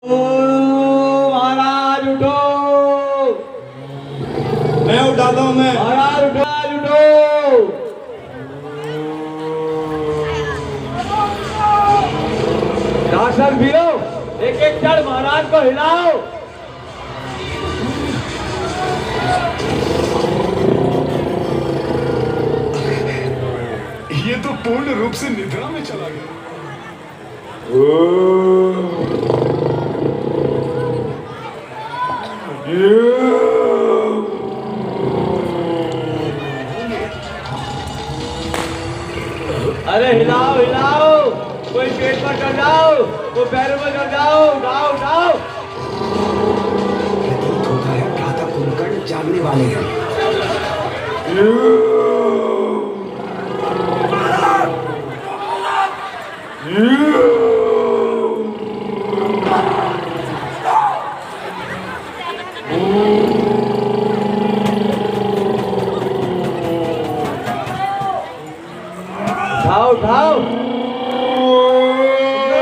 ओ महाराज उठो। मैं उठाता हूँ। मैं महाराज उठो, महाराज उठो। राक्षस वीरो, एक एक चढ़ महाराज को हिलाओ। ये तो पूर्ण रूप से निद्रा में चला गया। अरे हिलाओ हिलाओ, कोई पेट पर चढ़ जाओ, कोई पैरों पर चढ़ जाओ, उठाओ उठाओ। होता है प्रातः कुंभकर्ण जागने वाले हैं। उठाओ उठाओ।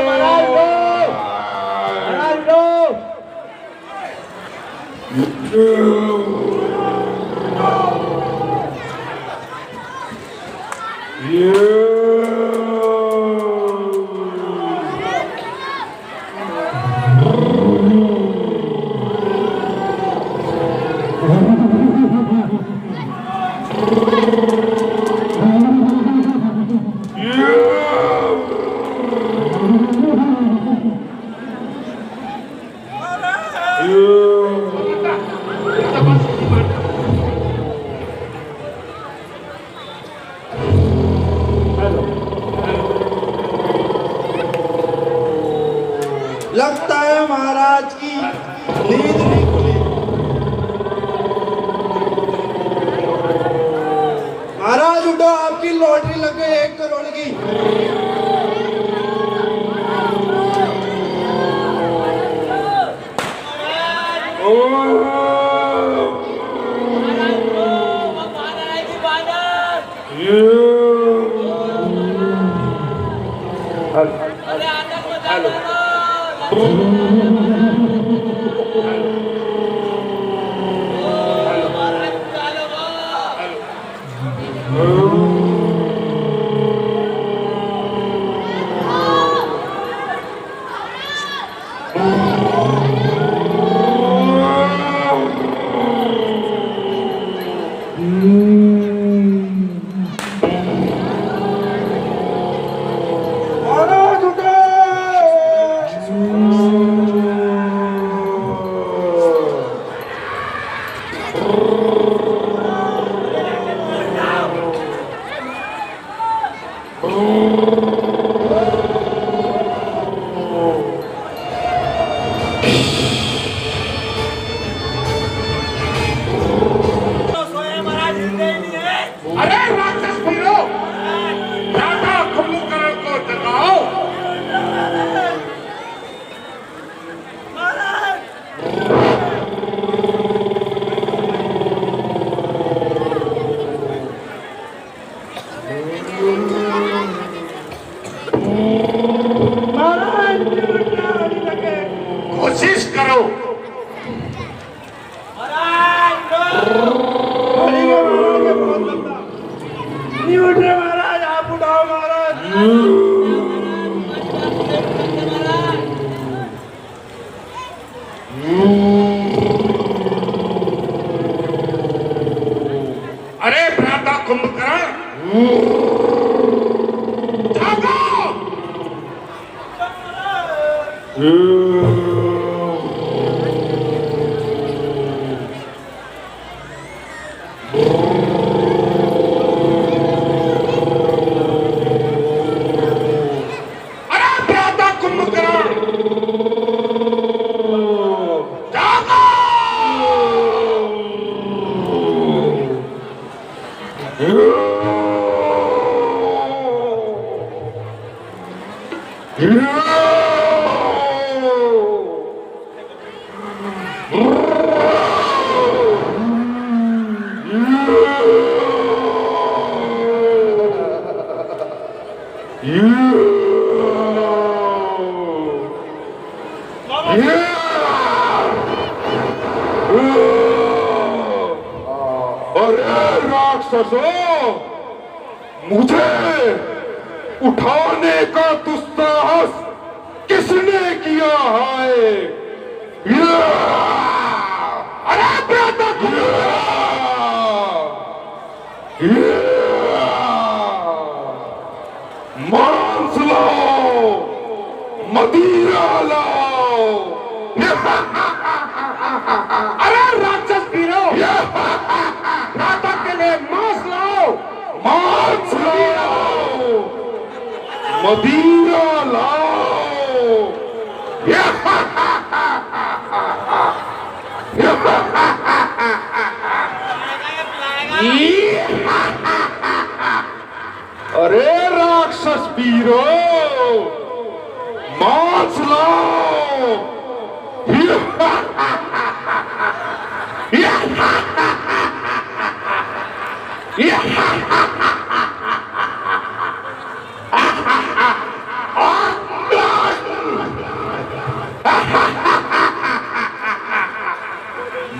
महाराज लो, महाराज लो। लगता है महाराज की नींद नहीं खुली। महाराज उठो, आपकी लॉटरी लग गई 1 करोड़ की। महाराज उठो। अरे राक्षस वीरो, राजा कुंभकर्ण को जगाओ। कोशिश करो। नहीं उठ रहे महाराज, आप उठाओ महाराज। अरे भ्राता कुंभकर्ण, जागो। अरे भ्राता कुंभकर्ण, जागो। अरे राक्षसों, मुझे उठाने का दुस्साहस किसने किया है? अरे भ्राता मांस लाओ, मदिरा लाओ। अरे राक्षस वीरों, भ्राता के लिए मांस लाओ, मांस लाओ, मदिरा लाओ। अरे राक्षस वीरों, मांस लाओ।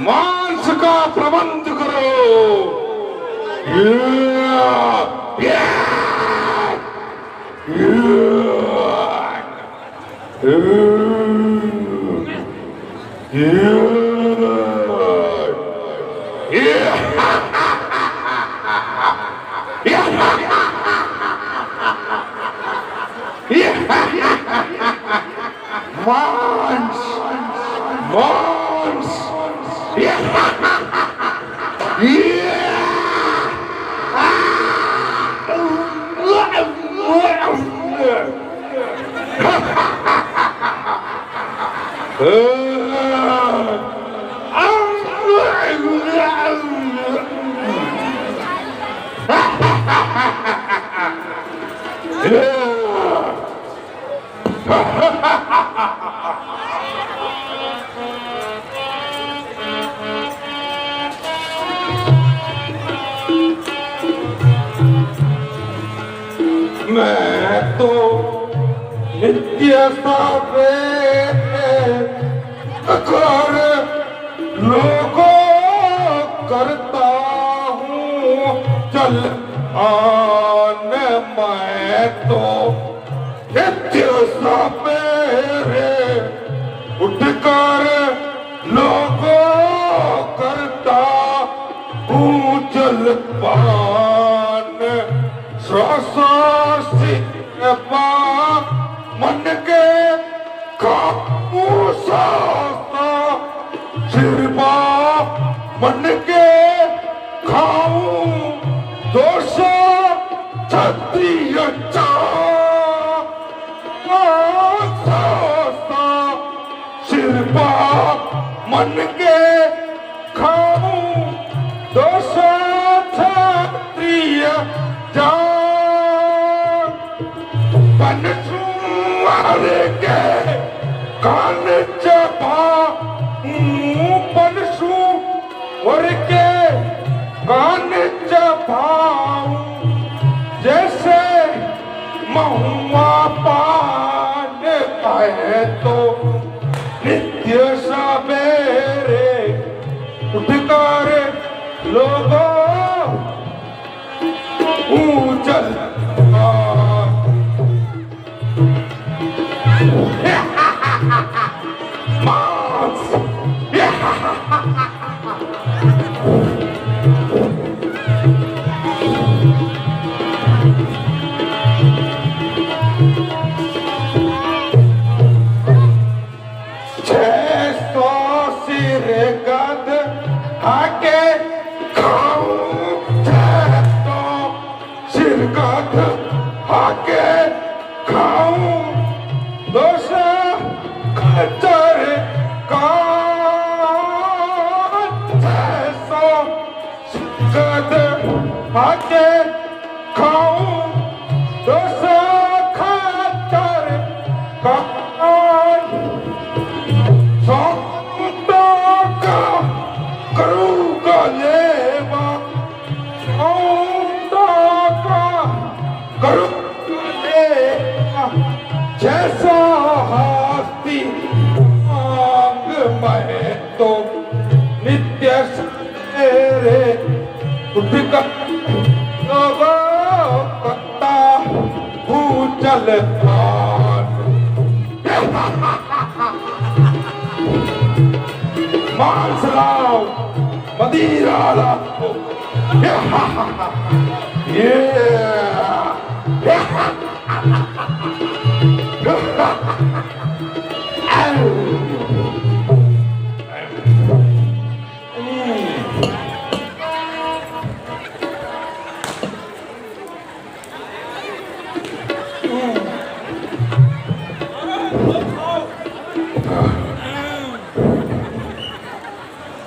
मांस का प्रबंध करो। मांस, मांस। मैं तो नित्य कर लोगों करता हूँ चल आन। मैं तो नित्य सवेरे उठकर लोगों करता हूँ जल पान। श्वासी मन के खामोशा सिरपा मन के खाऊं दोष छत्रिय सिरपा मन के खाऊं दोष छत्रिय बनसुआरे के कान चबा बनसु और के कान चबाऊं जैसे महुआ पान पाए तो नित्य सवेरे उठकर लोगों ऊंचल आके खाऊं तो सिर काट आके खाऊं दोष खचर का सो गद आके खाऊं दोष खचर का करूंगा लेवा करूंगा जैसा हाथी मांग मैं तो कत्ता भूचल पान मांस लाओ मदिरा लाओ ये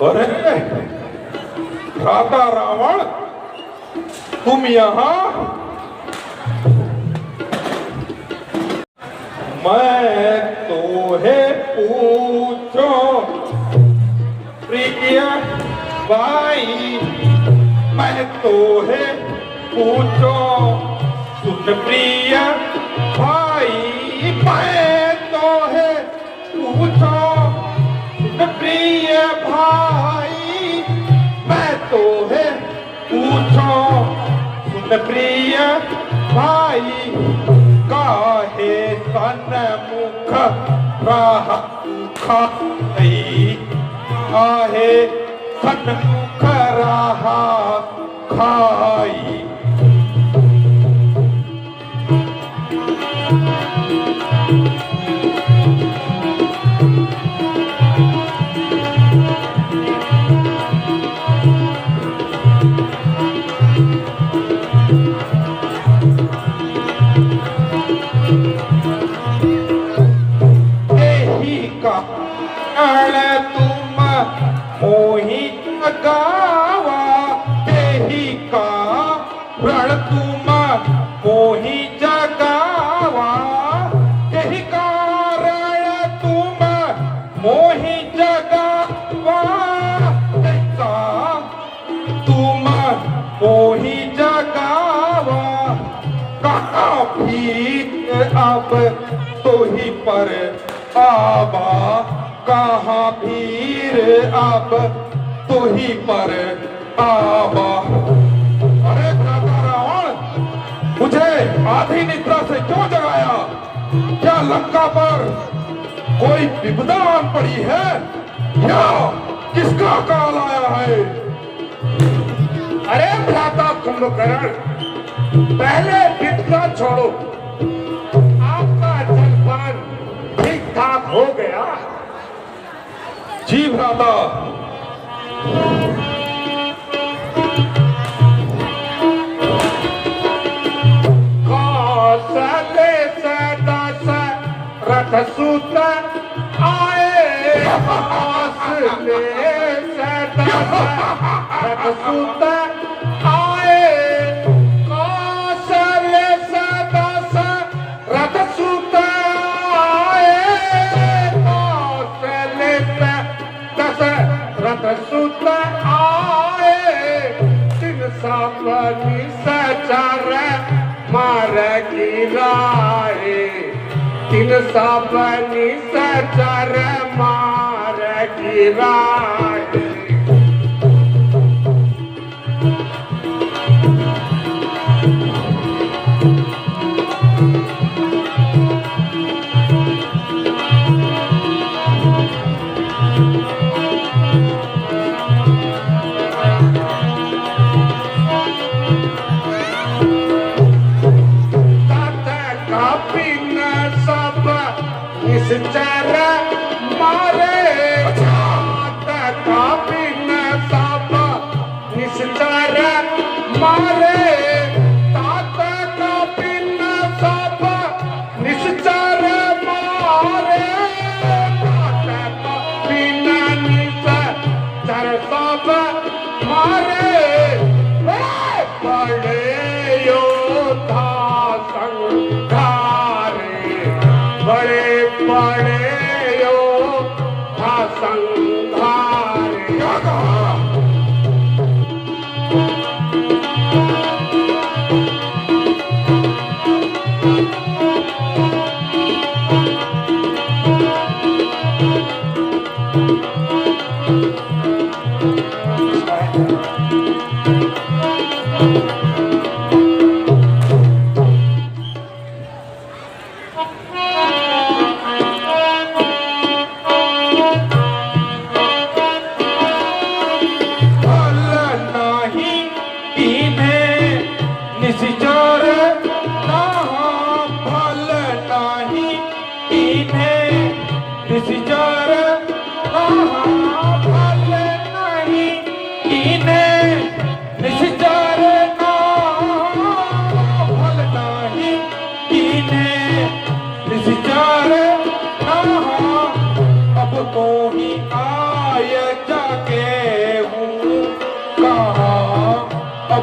अरे राधा रावण तुम यहाँ मैं तो है पूछो प्रिय भाई मैं तो है पूछो सुन प्रिय भाई मैं तो है पूछो सुन प्रिय भाई मैं तो है पूछो सुन प्रिय भाई काहे सन्मुख राह खाई काहे सन्मुख राह खाई तुम मोहि जगावा यही का रण तुम मोहि जगावा यही कारण तुम मोहि जगावा ऐसा तुम मोहि जगावा कहाँ भीत अब तो ही पर आवा कहाँ भीर अब तो ही पर आवा। अरे राजा रावण मुझे आधी निद्रा से क्यों जगाया? क्या लंका पर कोई विपदा आन पड़ी है या किसका काल आया है? अरे भ्राता कुंभकर्ण पहले विपदा छोड़ो, आपका जलपान ठीक ठाक हो गया? जी भ्राता। कौशले से दशरथ सुत आए, कौशले से दशरथ सुत आए, कौशले से दशरथ सुत आए, कौशले से दशरथ सुत आए, तिन सपनि सचर मार गिराए, तिन सपनि सचर मार गिराए। निश्चर मारे कापी न सब निश्चर मारे, तात कापी न सब निश्चर मारे, तात कापी न निश्चर सब मारे, बड़े योद्धा संघारे, बड़े बड़े योद्धा संघारे। क्या कहा?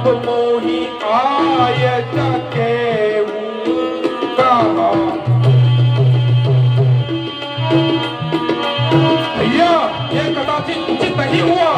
अब मोही आय जके कहा। भैया ये कदाचित उचित नहीं हुआ।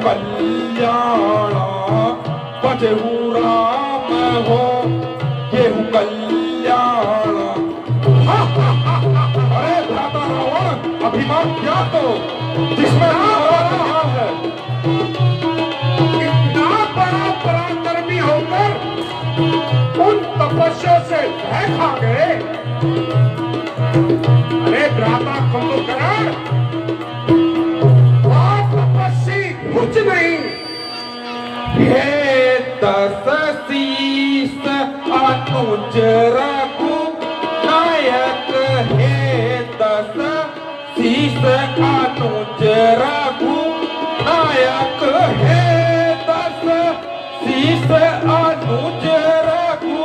कल्याण बजहू राम हो गेहूं कल्याण। अरे भ्राता रावण, अभिमान क्या तो जिसमें क्या है। इतना बड़ा पराक्रमी होकर उन तपस्या से भय खा गए। अरे भ्राता कुंभकर्ण, कुछ नहीं। हे दस शीस अनुज रघु नायक, हे दस शीस अनुज रघु नायक, हे दस शीस अनुज रघु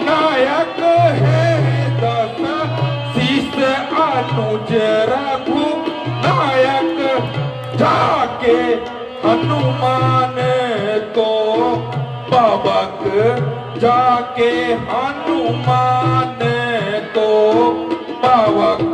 नायक, हे दस शीस अनुज रघु नायक। जाके हनुमान को पावक, जाके हनुमान को पावक।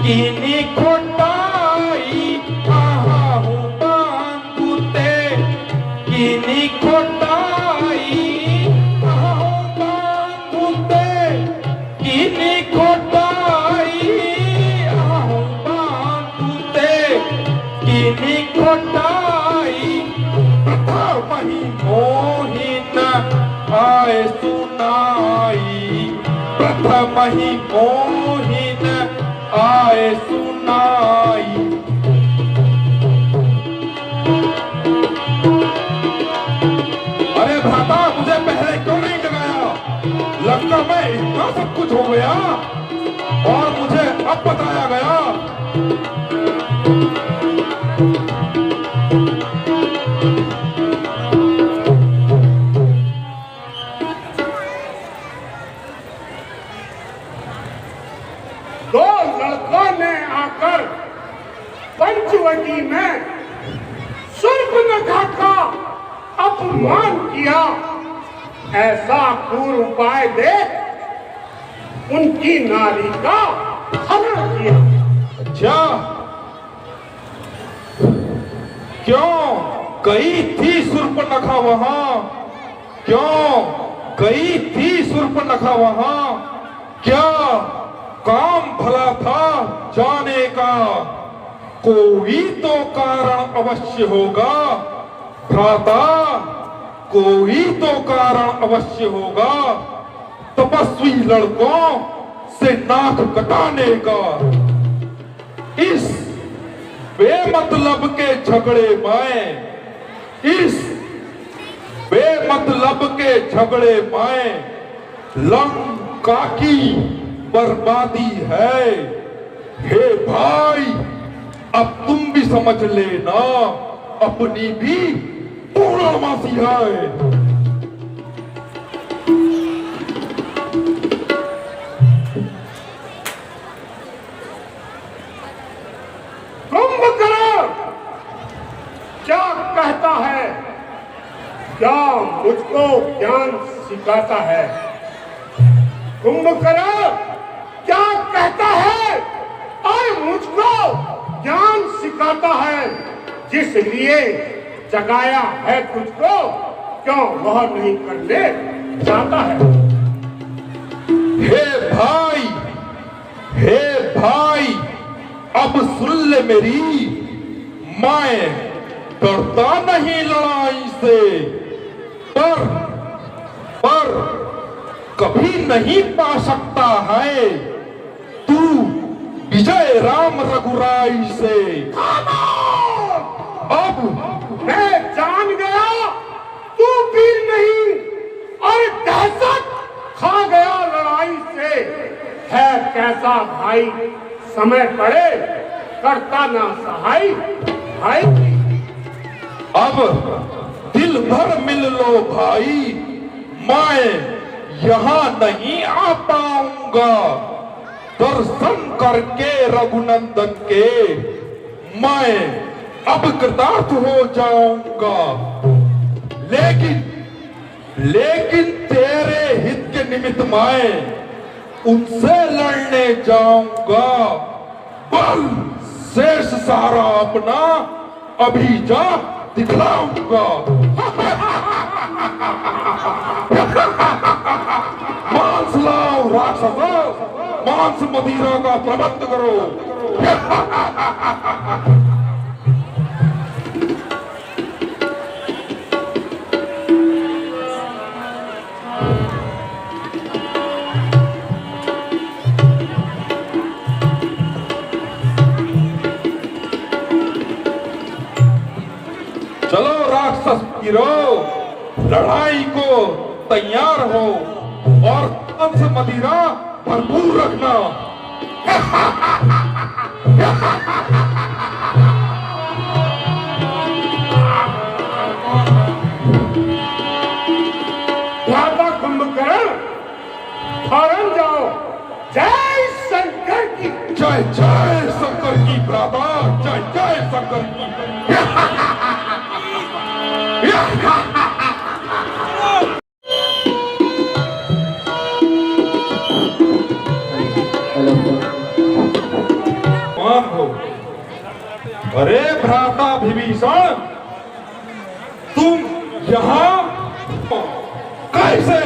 किनी खोटाई आहू बांधुते, किनी खोटाई आहू बांधुते, किनी खोटाई आहू बांधुते, किनी खोटाई। प्रथम ही मोहिन आए सुनाई, प्रथम ही मोहिन आए सुनाई। अरे भ्राता, मुझे पहले क्यों नहीं लगाया? लंका में इतना सब कुछ हो गया और मुझे अब बताया गया। दो लड़कों ने आकर पंचवटी में शूर्पणखा का अपमान किया। ऐसा क्रूर उपाय दे उनकी नारी का हनन किया। अच्छा, क्यों गई थी शूर्पणखा वहां? क्यों गई थी शूर्पणखा वहां? क्या काम भला था जाने का? कोई तो कारण अवश्य होगा भ्राता, कोई तो कारण अवश्य होगा तपस्वी लड़कों से नाक कटाने का। इस बेमतलब के झगड़े में, इस बेमतलब के झगड़े में लंका की बर्बादी है। हे भाई, अब तुम भी समझ लेना, अपनी भी पूर्णमासी है। कुंभकर्ण क्या कहता है? क्या मुझको ज्ञान सिखाता है? कुंभकर्ण क्या कहता है और मुझको ज्ञान सिखाता है, जिस लिए जगाया है तुझको, क्यों वह नहीं करने जाता है। हे भाई, अब सुन ले मेरी, मैं डरता नहीं लड़ाई से, पर कभी नहीं पा सकता है तू विजय राम रघुराई से। अब मैं जान गया तू वीर नहीं और दहशत खा गया लड़ाई से। है कैसा भाई, समय पड़े करता ना सहाय भाई। अब दिल भर मिल लो भाई, मैं यहाँ नहीं आ पाऊंगा। दर्शन करके रघुनंदन के मैं अब कृतार्थ हो जाऊंगा। लेकिन तेरे हित के निमित्त मैं उनसे लड़ने जाऊंगा। बल शेष सारा अपना अभी जा दिखलाऊंगा। मांस लाओ राक्षसों, मांस मदिरा का प्रबंध करो। चलो राक्षस गिरो, लड़ाई को तैयार हो और मांस मदिरा भरपूर रखना। राधा कुंभकर्ण फौरन जाओ। जय शंकर की जय जय शंकर की भ्राता, जय जय शंकर की। कौन हो? अरे भ्राता विभीषण, तुम यहाँ कैसे?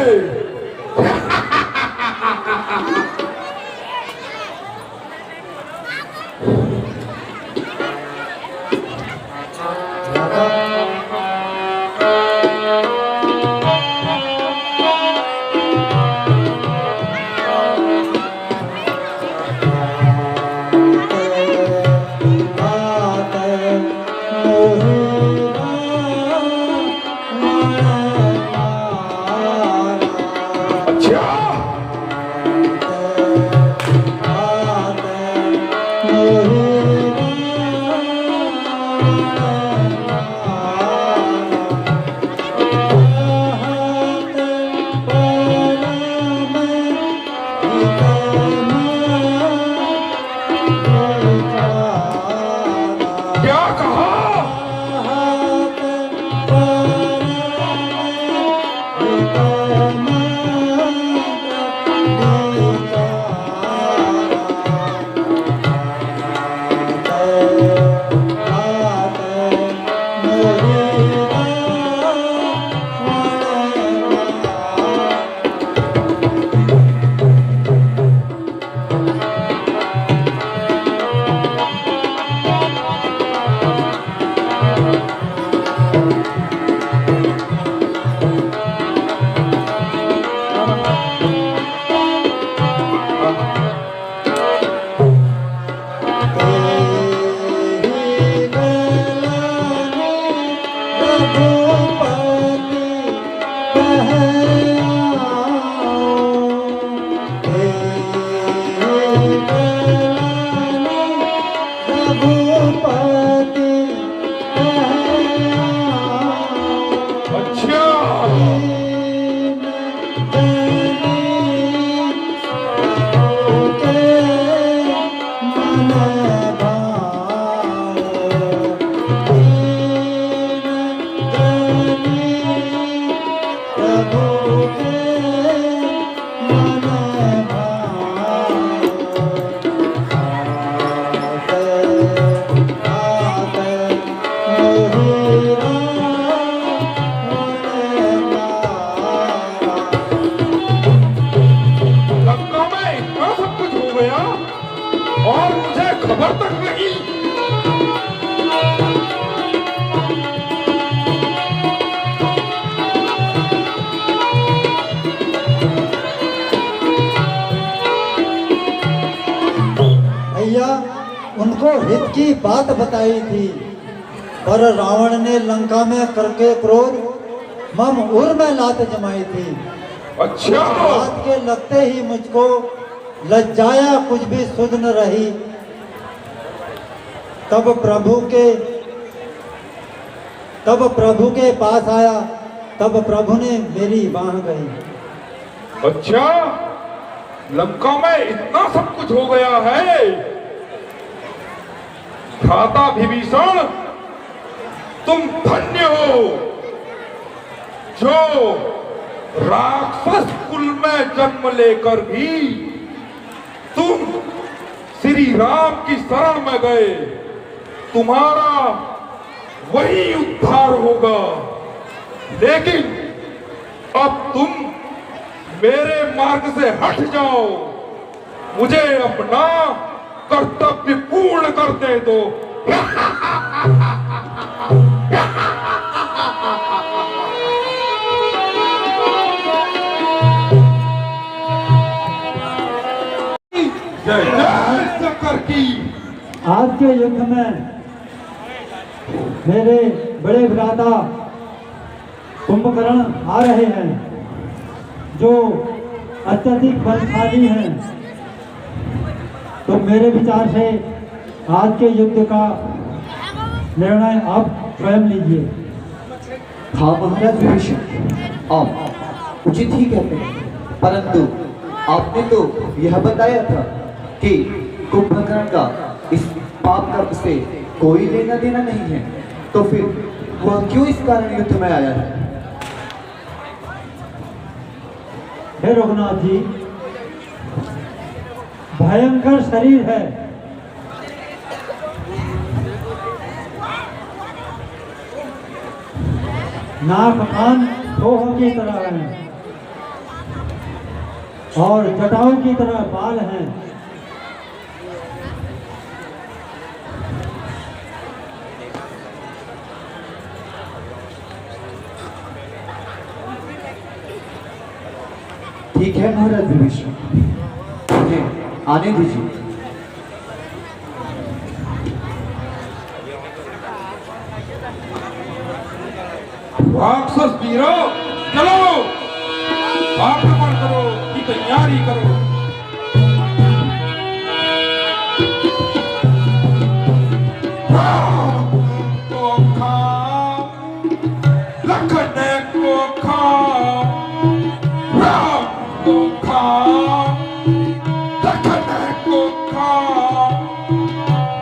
खबर तक नहीं। भैया उनको हित की बात बताई थी, पर रावण ने लंका में करके क्रोध मम उर में लात जमाई थी। अच्छा, बात के लगते ही मुझको लज्जाया कुछ भी सुध न रही। तब प्रभु के पास आया, तब प्रभु ने मेरी बांह गई। अच्छा, लंका में इतना सब कुछ हो गया है। भ्राता विभीषण, तुम धन्य हो जो राक्षस कुल में जन्म लेकर भी तुम श्री राम की शरण में गए। तुम्हारा वही उद्धार होगा। लेकिन अब तुम मेरे मार्ग से हट जाओ, मुझे अपना कर्तव्य पूर्ण करने दो। जय जय शंकर की। आज के युद्ध में मेरे बड़े भ्राता कुंभकर्ण आ रहे हैं, जो अत्यधिक बलशाली हैं। तो मेरे विचार से आज के युद्ध का निर्णय आप स्वयं लीजिए। हाँ महाराज विभीषण, आप उचित ही कहते हैं, परंतु आपने तो यह बताया था कि कुंभकर्ण का इस पाप कर्म से कोई लेना देना नहीं है, तो फिर वह क्यों इस कारण युद्ध में आया है? हे रघुनाथ जी, भयंकर शरीर है, नाक कान ठोहों की तरह हैं और जटाओं की तरह बाल हैं। ठीक है महाराज विभीषण, मुझे आने दीजिए। राक्षस वीरों, चलो आक्रमण करो की तैयारी करो। राम को खाओ, लखन को खाओ, राम को खाओ, लखन को खाओ,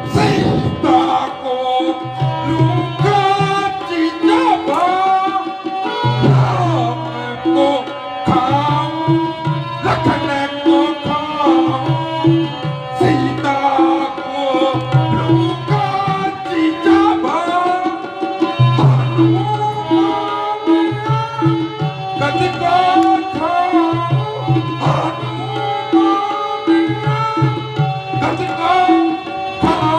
सीता को लूंगा चितवा। राम को खाओ, लखन को खाओ, सीता को लूंगा चितवा। गज को खाओ, गज को खाओ,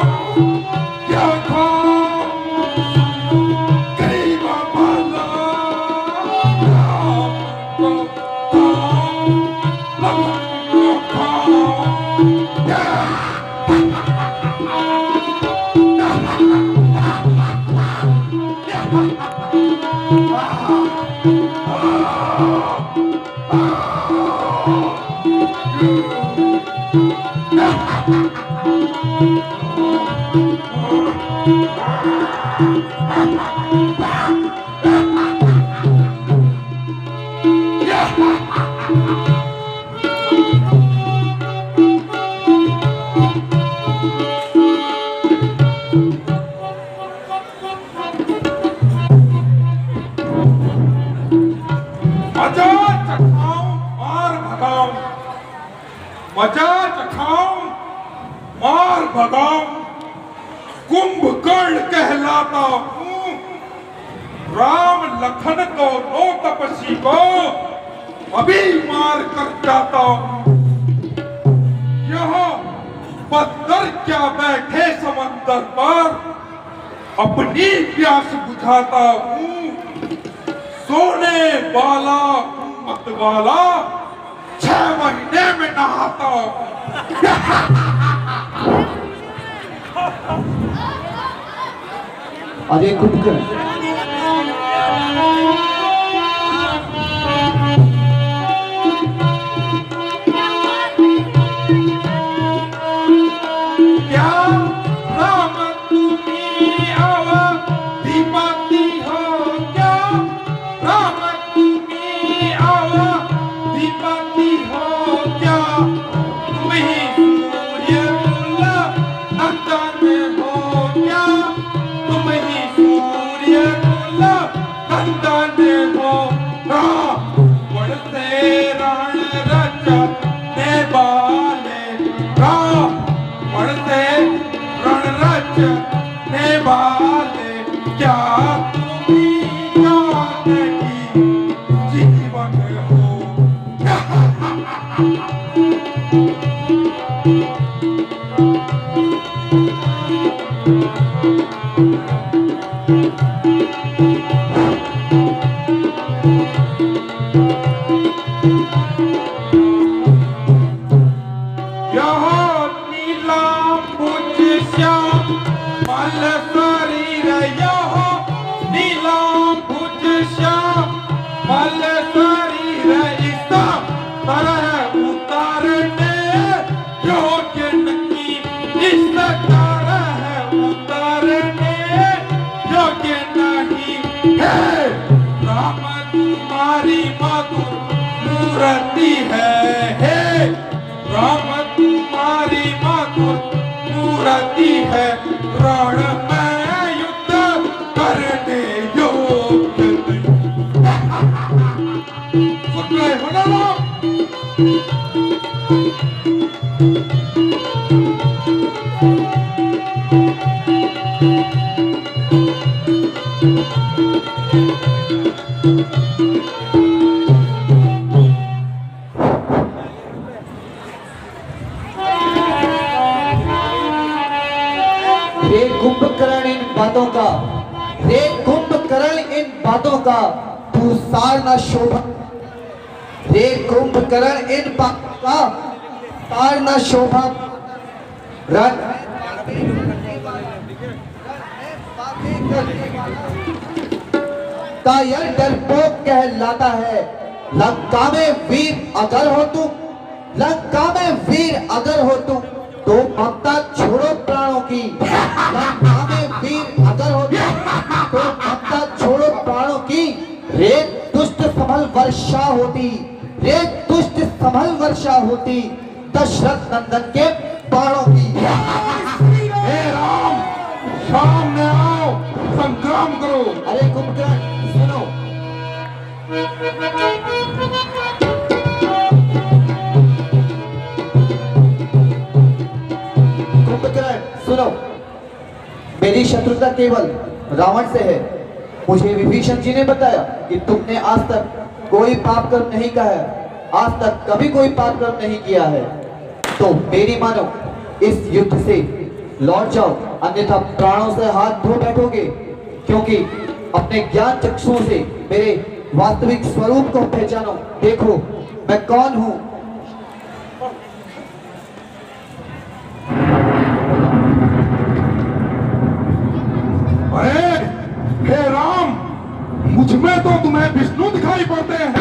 क्या खाओ, गरीब बाला। राम को खाओ, लखन को खाओ। मजा चखाओ मार भगाओ, मजा चखाओ मार भगाओ। कुंभकर्ण कहलाता हूँ, राम लखन दोनों तपस्वी को अभी मार कर जाता हूँ। यह पत्थर क्या बैठे समंदर पर, अपनी प्यास बुझाता हूँ, सोने वाला मत वाला 6 महीने में नहाता हूँ। अरे कुंभकर्ण, क्या राम तुम्हें आवा दीपाती हो, क्या राम तुम्हें आवा दीपाती हो, क्या तुम ही सूर्य तुला नंदन हो, क्या तुम ही सूर्य तुला नंदन हो, बढ़ते रण रचने वाले, बढ़ते रण रचने वाले, क्या तुम जानकी जीवन हो। यहाँ नीलांबुज श्याम मल शरीर, यहाँ नीलांबुज श्याम मल शरीर, इस तरह उतारने योग्य नहीं, इस तरह उतारने योग्य नहीं है। राम तुम्हारी मधुर मूर्ति है, राम तुम्हारी मधुर मूर्ति है, रण में युद्ध करने योग्य नहीं। सुन रहे हो ना राम? रे कुंभकर्ण इन बातों का, रे कुंभकर्ण इन बातों का तू सार न शोभा, रे कुंभकर्ण इन बातों का सार न शोभा, रण का यह डरपोक कहलाता है। लंका में वीर अगर हो तुम, लंका में वीर अगर हो तुम, तो ममता छोड़ो प्राणों की, लंका में वीर अगर हो तुम, तो ममता छोड़ो प्राणों की, रे दुष्ट संभल वर्षा होती, रे दुष्ट संभल वर्षा होती, दशरथ नंदन के बाणों की। हे राम, सामने आओ, संग्राम करो। अरे कुंभकर्ण सुनो, कुंभकर्ण सुनो, मेरी शत्रुता केवल रावण से है। मुझे विभीषण जी ने बताया कि तुमने आज तक कोई पाप कर्म नहीं किया है, आज तक कभी कोई पाप कर्म नहीं किया है, तो मेरी मानो इस युद्ध से लौट जाओ, अन्यथा प्राणों से हाथ धो बैठोगे, क्योंकि अपने ज्ञान चक्षुओं से मेरे वास्तविक स्वरूप को पहचानो, देखो मैं कौन हूं। अरे हे राम, मुझ में तो तुम्हें विष्णु दिखाई पड़ते हैं।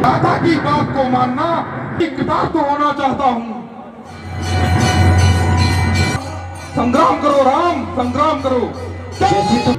दादा की बात को मानना, किताब तो होना चाहता हूं। संग्राम करो राम, संग्राम करो। जैसे तुम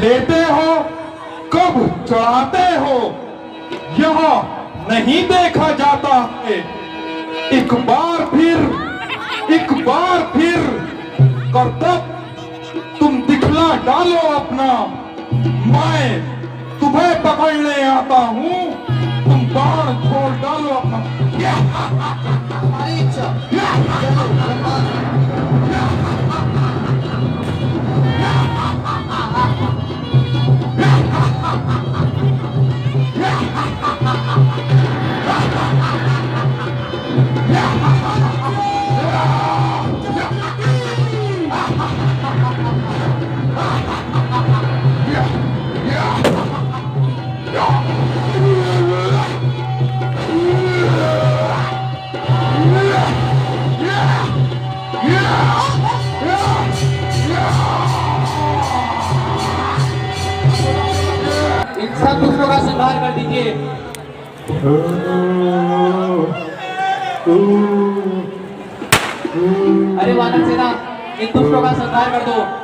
लेते हो कब चढ़ाते हो यह नहीं देखा जाता है। एक बार फिर कर्तव्य तुम दिखला डालो अपना, मैं तुम्हें पकड़ने आता हूँ, तुम बाण छोड़ डालो अपना। हमारी इच्छा चलो ब्रह्मा। इन सब दुष्टों का संहार कर दीजिए। अरे वानर सेना, इन दुष्टों का संहार कर दो।